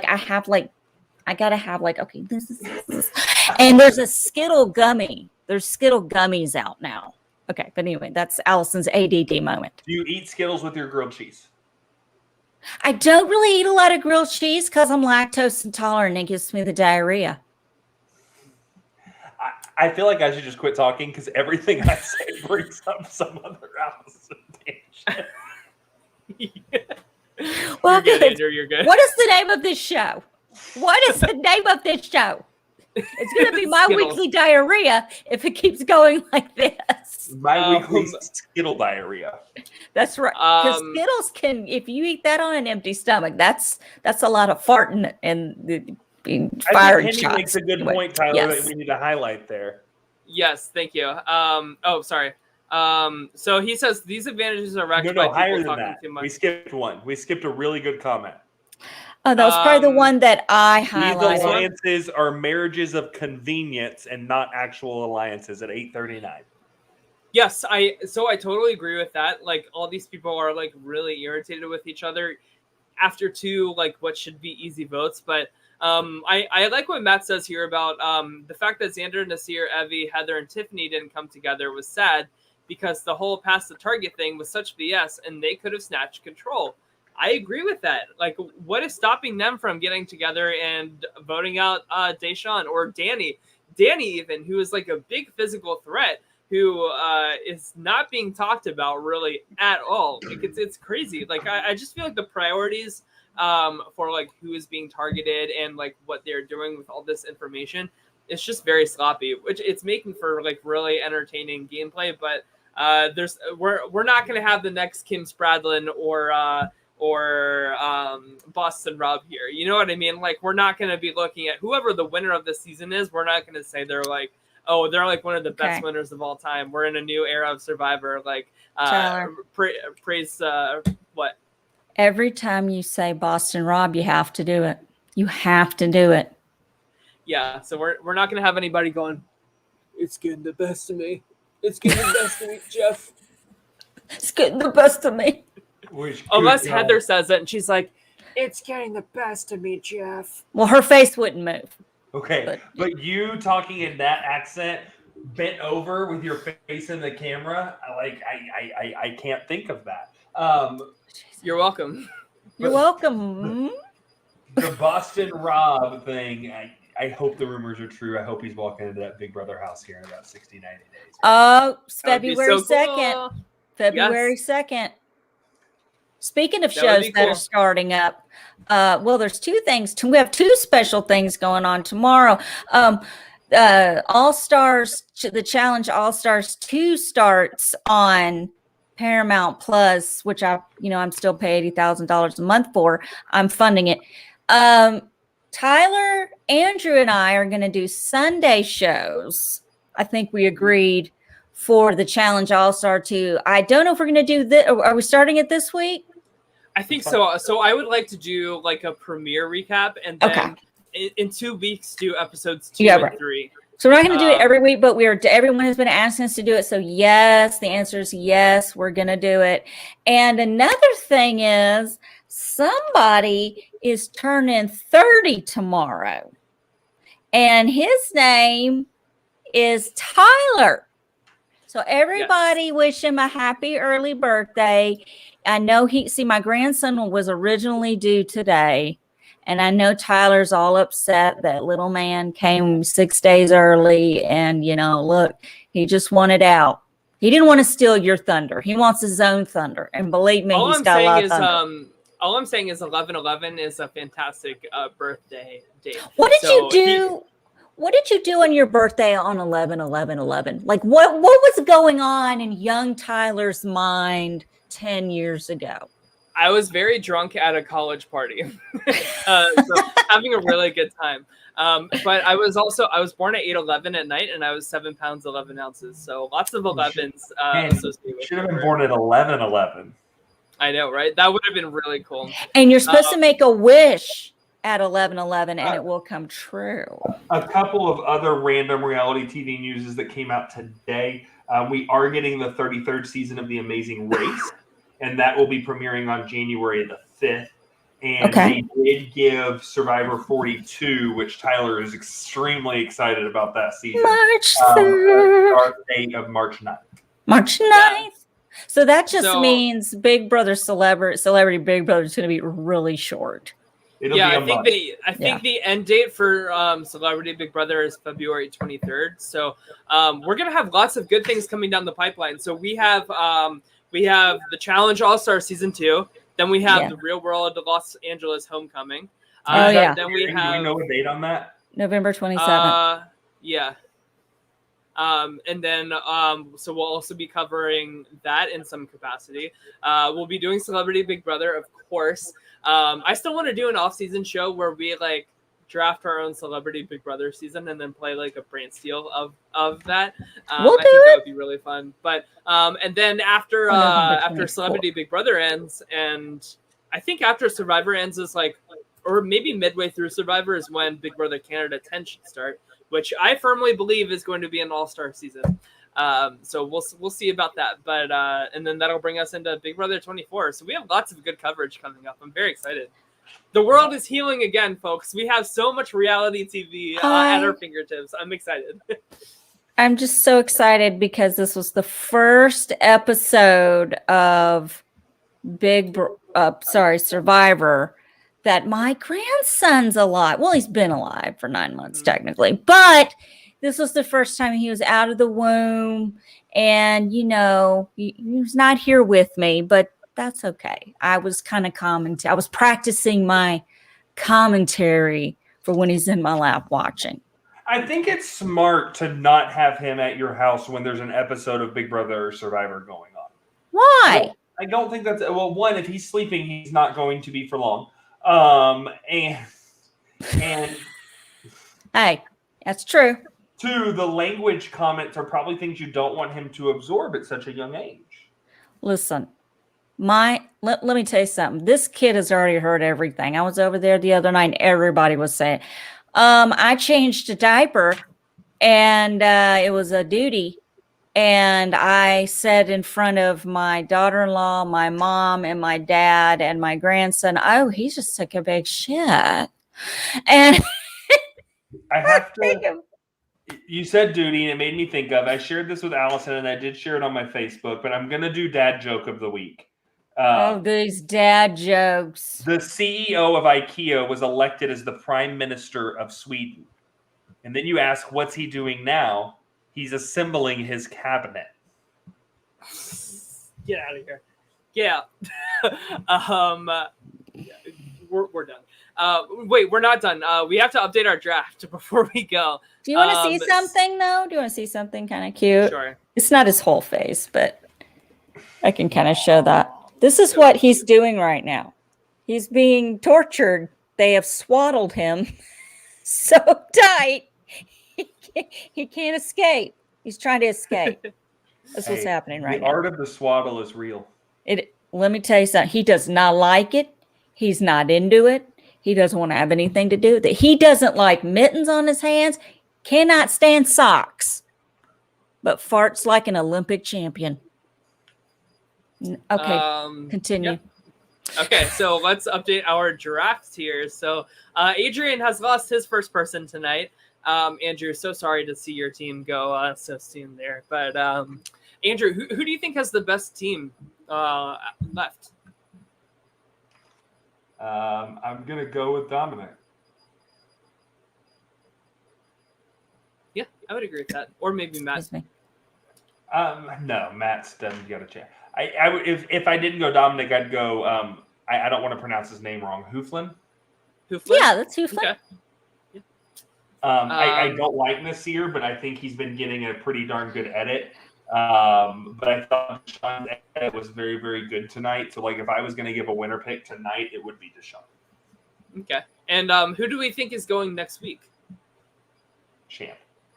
gotta have okay, this is. And there's a Skittle gummy. There's Skittle gummies out now. Okay, but anyway, that's Allison's ADD moment. Do you eat Skittles with your grilled cheese? I don't really eat a lot of grilled cheese because I'm lactose intolerant and it gives me the diarrhea. I feel like I should just quit talking because everything I say brings up some other Allison tangent. Well, you're good, Andrew, you're good. What is the name of this show? What is the name of this show? It's going to be my weekly diarrhea if it keeps going like this. My weekly Skittle diarrhea. That's right. Because Skittles can, if you eat that on an empty stomach, that's a lot of farting and firing shots. Makes a good point, Tyler, that we need to highlight there. Yes, thank you. Sorry. So he says these advantages are wrecked by higher people than talking that. too much. We skipped one. We skipped a really good comment. Oh, that was probably the one that I highlighted. These alliances are marriages of convenience and not actual alliances at 8:39. Yes, I totally agree with that. Like, all these people are like really irritated with each other after 2 like what should be easy votes. But I like what Matt says here about the fact that Xander, Nasir, Evie, Heather, and Tiffany didn't come together was sad because the whole pass the target thing was such BS and they could have snatched control. I agree with that. Like, what is stopping them from getting together and voting out Deshaun or Danny? Danny even, who is like a big physical threat, who is not being talked about really at all. Like, it's crazy. Like, I just feel like the priorities for like who is being targeted and like what they're doing with all this information, it's just very sloppy, which it's making for like really entertaining gameplay. But we're not going to have the next Kim Spradlin or Boston Rob here. You know what I mean? Like, we're not going to be looking at whoever the winner of the season is. We're not going to say they're like, oh, they're like one of the best winners of all time. We're in a new era of Survivor. Like, praise what? Every time you say Boston Rob, you have to do it. You have to do it. Yeah, so we're not going to have anybody going, it's getting the best of me. It's getting the best of me, Jeff. It's getting the best of me. Unless Heather says it and she's like, it's getting the best of me, Jeff. Well, her face wouldn't move. Okay, but you talking in that accent, bent over with your face in the camera, I can't think of that. You're welcome. You're welcome. The Boston Rob thing, I hope the rumors are true. I hope he's walking into that Big Brother house here in about 60, 90 days. Oh, it's February 2nd. Cool. February 2nd. Speaking of shows that are starting up, well, there's 2 things. We have 2 special things going on tomorrow. All-Stars, the Challenge All-Stars 2 starts on Paramount Plus, which I'm still paying $80,000 a month for. I'm funding it. Tyler, Andrew, and I are going to do Sunday shows. I think we agreed for the Challenge All-Star 2. I don't know if we're going to do this. Are we starting it this week? I think so. So I would like to do like a premiere recap and then in 2 weeks do episodes 2 and 3. So we're not going to do it every week, but everyone has been asking us to do it. So yes, the answer is yes, we're going to do it. And another thing is somebody is turning 30 tomorrow. And his name is Tyler. So everybody wish him a happy early birthday. I know my grandson was originally due today. And I know Tyler's all upset that little man came 6 days early. And, look, he just wanted out. He didn't want to steal your thunder. He wants his own thunder. And believe me, he's got a lot of thunder. All I'm saying is 11/11 is a fantastic birthday date. What did you do? What did you do on your birthday on 11/11/11? Like what was going on in young Tyler's mind 10 years ago? I was very drunk at a college party, so having a really good time. But I was born at 8/11 at night, and I was 7 pounds 11 ounces. So lots of 11s associated with. Should have been born at 11/11. I know, right? That would have been really cool. And you're supposed to make a wish at 11/11, and it will come true. A couple of other random reality TV news that came out today. We are getting the 33rd season of The Amazing Race, and that will be premiering on January the 5th. And they did give Survivor 42, which Tyler is extremely excited about that season. March 3rd. Start date of March 9th. March 9th. So that just means Big Brother Celebrity Big Brother is going to be really short. I think the end date for Celebrity Big Brother is February 23rd. So we're gonna have lots of good things coming down the pipeline. So we have the Challenge All-Star Season 2. Then we have the Real World Los Angeles Homecoming. Then we have. Do we know a date on that? November 27th. Yeah. And then so we'll also be covering that in some capacity. We'll be doing Celebrity Big Brother, of course. I still want to do an off-season show where we draft our own Celebrity Big Brother season and then play a brand steal of that. I think that would be really fun. But and then after Celebrity Big Brother ends, and I think after Survivor ends is or maybe midway through Survivor is when Big Brother Canada 10 should start, which I firmly believe is going to be an all-star season. So we'll see about that. But and then that'll bring us into Big Brother 24. So we have lots of good coverage coming up. I'm very excited. The world is healing again, folks. We have so much reality TV at our fingertips. I'm excited. I'm just so excited because this was the first episode of Survivor that my grandson's alive. Well, he's been alive for 9 months technically, but this was the first time he was out of the womb, and he was not here with me, but that's okay. I was kind of I was practicing my commentary for when he's in my lap watching. I think it's smart to not have him at your house when there's an episode of Big Brother or Survivor going on. Why? Well, I don't think that's one. If he's sleeping, he's not going to be for long. And hey, that's true. 2, the language comments are probably things you don't want him to absorb at such a young age. Listen, let me tell you something. This kid has already heard everything. I was over there the other night and everybody was saying, I changed a diaper and it was a duty. And I said in front of my daughter-in-law, my mom, and my dad, and my grandson, oh, he just took a big shit. And I have to. You said duty, and it made me think of. I shared this with Allison, and I did share it on my Facebook. But I'm gonna do dad joke of the week. These dad jokes. The CEO of IKEA was elected as the Prime Minister of Sweden, and then you ask, what's he doing now? He's assembling his cabinet. Get out of here. Yeah. We're done. Wait, we're not done. We have to update our draft before we go. Do you want to see something, though? Do you want to see something kind of cute? Sure. It's not his whole face, but I can kind of show that. This is what he's doing right now. He's being tortured. They have swaddled him so tight he can't escape. He's trying to escape. That's what's happening right now. The art of the swaddle is real. Let me tell you something. He does not like it. He's not into it. He doesn't want to have anything to do with it. He doesn't like mittens on his hands. Cannot stand socks, but farts like an Olympic champion. Okay, continue. Yep. Okay, so let's update our draft here. So Adrian has lost his first person tonight. Andrew, so sorry to see your team go so soon there. But Andrew, who do you think has the best team left? I'm going to go with Dominic. Yeah, I would agree with that. Or maybe Matt. Excuse me. No, Matt's done got a chance. If I didn't go Dominic, I'd go. I don't want to pronounce his name wrong. Hooflin. Yeah, that's Hooflin. Okay. I don't like Nasir, but I think he's been getting a pretty darn good edit. But I thought Deshaun's edit was very, very good tonight. So, like, if I was going to give a winner pick tonight, it would be Deshaun. Okay. And who do we think is going next week?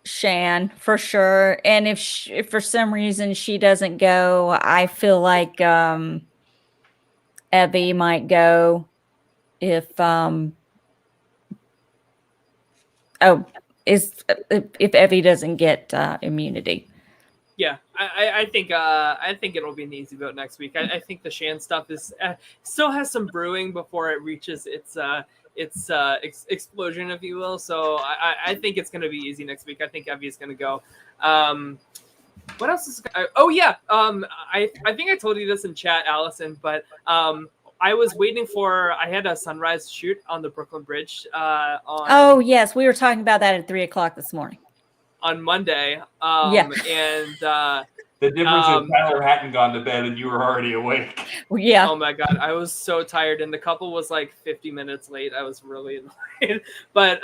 Shan, for sure. And if for some reason she doesn't go, I feel like Evie might go. If if Evie doesn't get immunity. Yeah, I think it'll be an easy vote next week. I think the Shan stuff is still has some brewing before it reaches its explosion, if you will. So I think it's going to be easy next week. I think Evie is going to go. What else is? Oh yeah, I think I told you this in chat, Allison, but I was waiting for. I had a sunrise shoot on the Brooklyn Bridge. Oh yes, we were talking about that at 3:00 this morning. On Monday. Yeah. And the difference is Tyler hadn't gone to bed and you were already awake. Yeah. Oh my God, I was so tired, and the couple was like 50 minutes late. I was really annoyed. But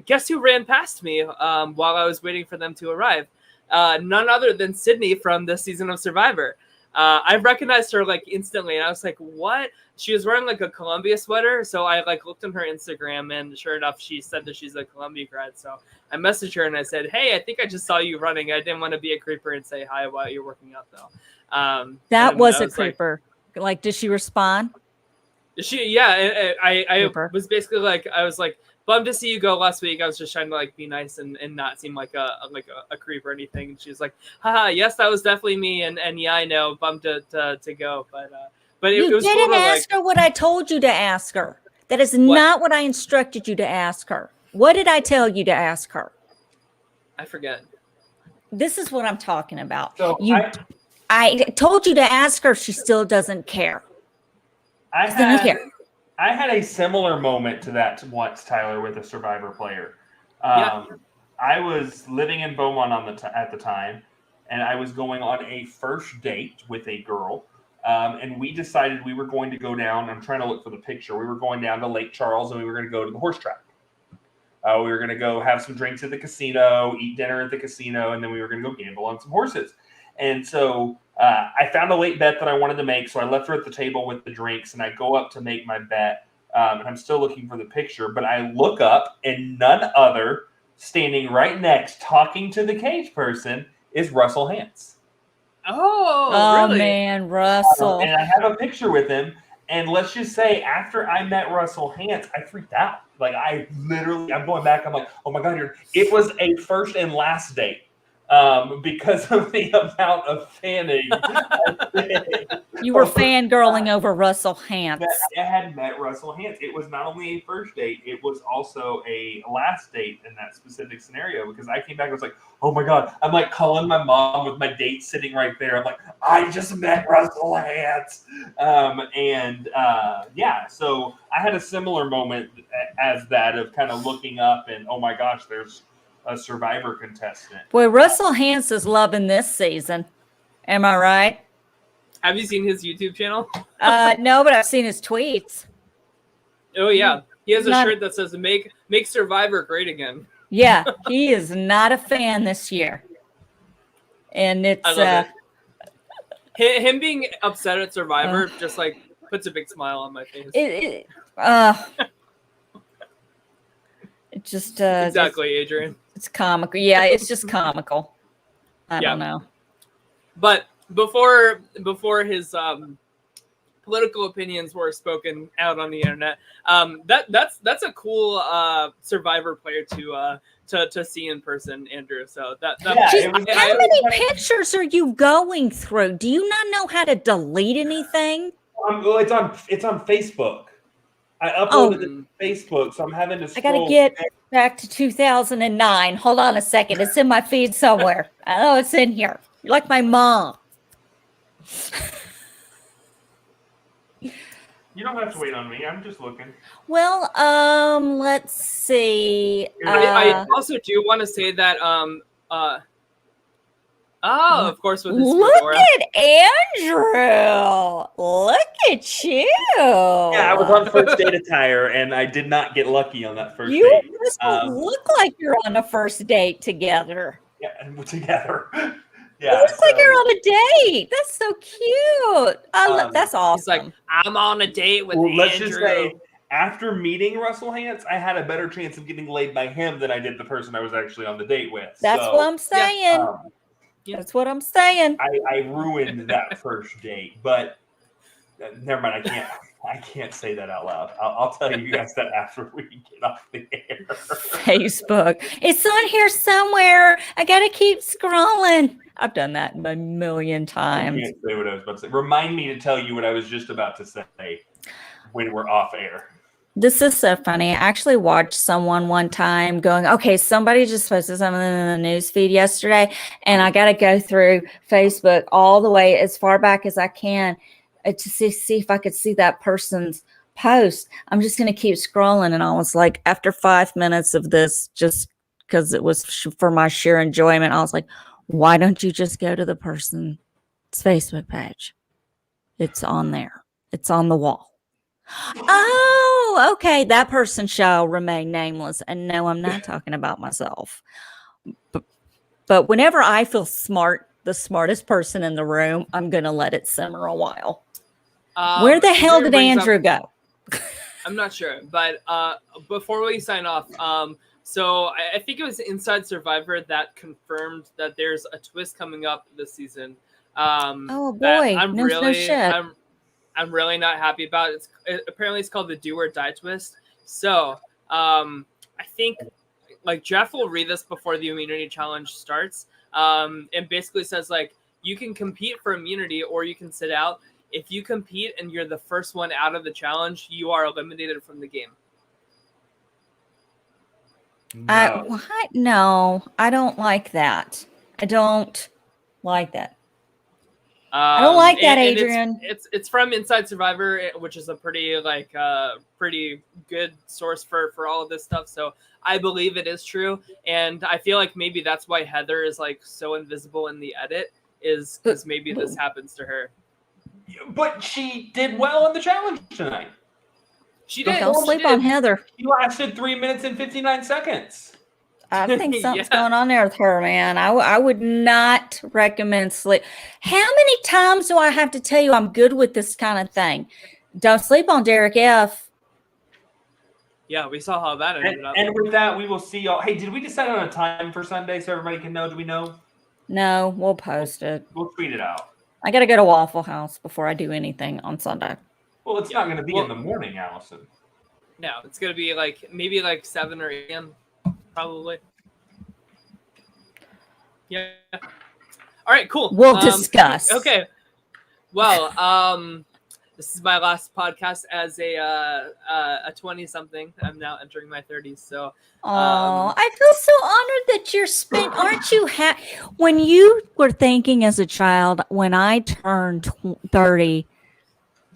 guess who ran past me while I was waiting for them to arrive? None other than Sydney from this season of Survivor. I recognized her like instantly, and I was like, "What?" She was wearing like a Columbia sweater, so I like looked on her Instagram, and sure enough, she said that she's a Columbia grad. So I messaged her and I said, "Hey, I think I just saw you running. I didn't want to be a creeper and say hi while you're working out, though." That was a creeper. Like, did she respond? Yeah, I was basically like, I was like, bummed to see you go last week. I was just trying to like be nice and not seem like a creep or anything. And she was like, haha, yes, that was definitely me. And yeah, I know, bummed to go. But it was didn't ask her what I told you to ask her. That is not what I instructed you to ask her. What did I tell you to ask her? I forget. This is what I'm talking about. So I told you to ask her. She still doesn't care. I had a similar moment to that once, Tyler, with a Survivor player. I was living in Beaumont at the time, and I was going on a first date with a girl, and we decided we were going to go down. I'm trying to look for the picture. We were going down to Lake Charles, and we were going to go to the horse track. We were going to go have some drinks at the casino, eat dinner at the casino, and then we were going to go gamble on some horses. And so I found a late bet that I wanted to make, so I left her at the table with the drinks, and I go up to make my bet, and I'm still looking for the picture, but I look up, and none other standing right next, talking to the cage person, is Russell Hantz. Oh, really? Man, Russell. And I have a picture with him, and let's just say after I met Russell Hantz, I freaked out. Like, I'm going back, I'm like, oh my God, it was a first and last date. Because of the amount of fanning. You were fangirling over Russell Hantz. I had met Russell Hantz. It was not only a first date, it was also a last date in that specific scenario, because I came back and was like, oh my God. I'm like calling my mom with my date sitting right there. I'm like, I just met Russell Hantz. So I had a similar moment as that of kind of looking up and, oh my gosh, there's a Survivor contestant. Boy, Russell Hantz is loving this season. Am I right? Have you seen his YouTube channel? No, but I've seen his tweets. Oh yeah, he has a shirt that says "Make Survivor Great Again." Yeah, he is not a fan this year, and it's him being upset at Survivor just like puts a big smile on my face. It just exactly, Adrian. It's comical. Yeah, it's just comical. I don't know. But before his political opinions were spoken out on the internet. That's a cool Survivor player to see in person, Andrew. So how many pictures are you going through? Do you not know how to delete anything? Well, it's on Facebook. I uploaded it to Facebook, so I'm having to scroll. I got to get back to 2009. Hold on a second. It's in my feed somewhere. Oh, it's in here. You're like my mom. You don't have to wait on me. I'm just looking. Well, let's see. I also do want to say that of course with his look fedora. at Andrew. Look at you. Yeah, I was on first date attire, and I did not get lucky on that first You date. just look like you're on a first date together. Yeah, and we're together. You look like you're on a date. That's so cute. That's awesome. He's like, I'm on a date with Andrew. Let's just say, after meeting Russell Hantz, I had a better chance of getting laid by him than I did the person I was actually on the date with. That's what I'm saying. That's what I'm saying. I ruined that first date, but never mind. I can't say that out loud. I'll tell you guys that after we get off the air. Facebook. It's on here somewhere. I gotta keep scrolling. I've done that a million times. I can't say what I was about to say. Remind me to tell you what I was just about to say when we're off air. This is so funny. I actually watched someone one time going, okay, somebody just posted something in the news feed yesterday, and I got to go through Facebook all the way as far back as I can to see if I could see that person's post. I'm just going to keep scrolling. And I was like, after 5 minutes of this, just because it was for my sheer enjoyment, I was like, why don't you just go to the person's Facebook page? It's on there. It's on the wall. Oh, okay. That person shall remain nameless. And no, I'm not talking about myself. But whenever I feel smart, the smartest person in the room, I'm going to let it simmer a while. Where the hell did Andrew go? I'm not sure. But before we sign off, so I think it was Inside Survivor that confirmed that there's a twist coming up this season. Oh, boy. No shit. I'm really not happy about it. Apparently it's called the Do or Die twist. So I think like Jeff will read this before the immunity challenge starts. And basically says like you can compete for immunity or you can sit out. If you compete and you're the first one out of the challenge, you are eliminated from the game. No. What? No, I don't like that. I don't like that. I don't like that, Adrian. It's from Inside Survivor, which is a pretty pretty good source for all of this stuff. So I believe it is true, and I feel like maybe that's why Heather is like so invisible in the edit, is because maybe this happens to her. But she did well in the challenge tonight. She did. Don't sleep on Heather. She lasted 3 minutes and 59 seconds. I think something's going on there with her, man. I would not recommend sleep. How many times do I have to tell you I'm good with this kind of thing? Don't sleep on Derek F. Yeah, we saw how that ended up. And with that, we will see y'all. Hey, did we decide on a time for Sunday so everybody can know? Do we know? No, we'll post it. We'll tweet it out. I got to go to Waffle House before I do anything on Sunday. Well, it's not going to be in the morning, Allison. No, it's going to be like maybe like 7 or 8 a.m. Probably. Yeah. All right, cool. We'll discuss. Okay. Well, this is my last podcast as a 20-something. I'm now entering my 30s, so. I feel so honored that you're aren't you when you were thinking as a child, when I turned 30,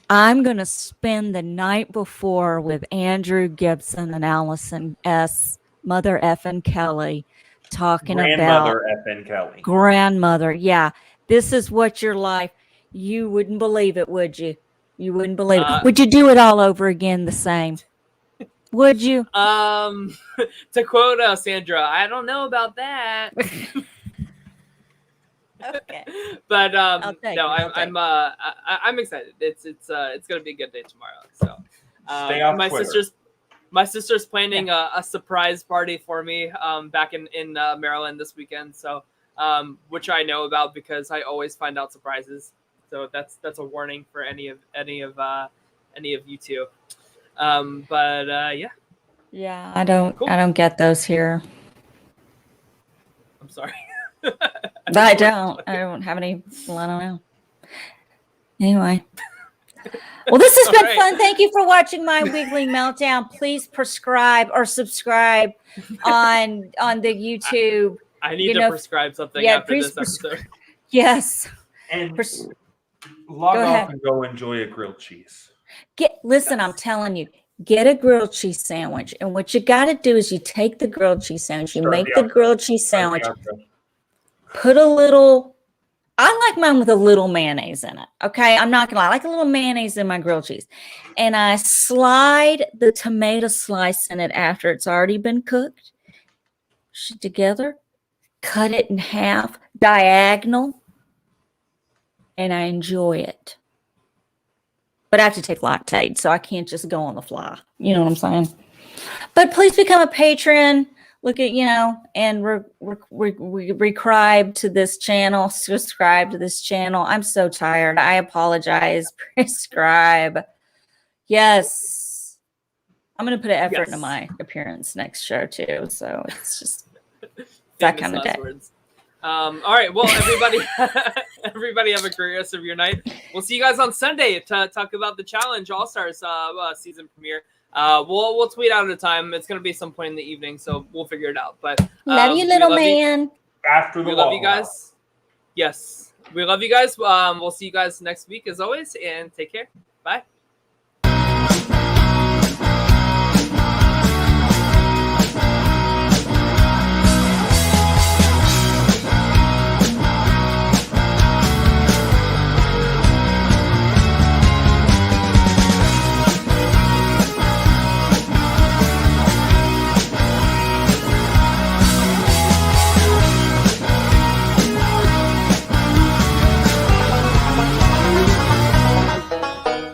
I'm going to spend the night before with Andrew Gibson and Allison S. Mother effing Kelly talking about Grandmother effing Kelly. Grandmother. Yeah. This is what your life. You wouldn't believe it, would you? You wouldn't believe it. Would you do it all over again the same? Would you? To quote Sandra, I don't know about that. Okay. But no, I'm excited. It's gonna be a good day tomorrow. So stay off my Twitter. My sister's planning a surprise party for me back in Maryland this weekend. So which I know about because I always find out surprises. So that's a warning for any of you two. Yeah. Yeah, I don't Cool. get those here. I'm sorry. I don't have any. Well, I don't know. Anyway. Well, this has been fun. Thank you for watching my weekly meltdown. Please subscribe on the YouTube. I need to prescribe something after this episode. Yes. And log off and go enjoy a grilled cheese. Listen, I'm telling you, get a grilled cheese sandwich. And what you got to do is you take the grilled cheese sandwich, you make the grilled cheese sandwich, put a little, I like mine with a little mayonnaise in it. Okay. I'm not going to lie. I like a little mayonnaise in my grilled cheese. And I slide the tomato slice in it after it's already been cooked. Together, cut it in half, diagonal, and I enjoy it. But I have to take Lactate, so I can't just go on the fly. You know what I'm saying? But please become a patron. Look at, and subscribe to this channel. Subscribe to this channel. I'm so tired. I apologize. Prescribe. Yes. I'm going to put an effort into my appearance next show, too. So it's just that kind of day. All right. Well, everybody have a great rest of your night. We'll see you guys on Sunday to talk about the Challenge All-Stars season premiere. We'll tweet out at a time. It's going to be some point in the evening, so we'll figure it out. But love you, little man. After the we love you guys. Yes, we love you guys. We'll see you guys next week as always, and take care. Bye.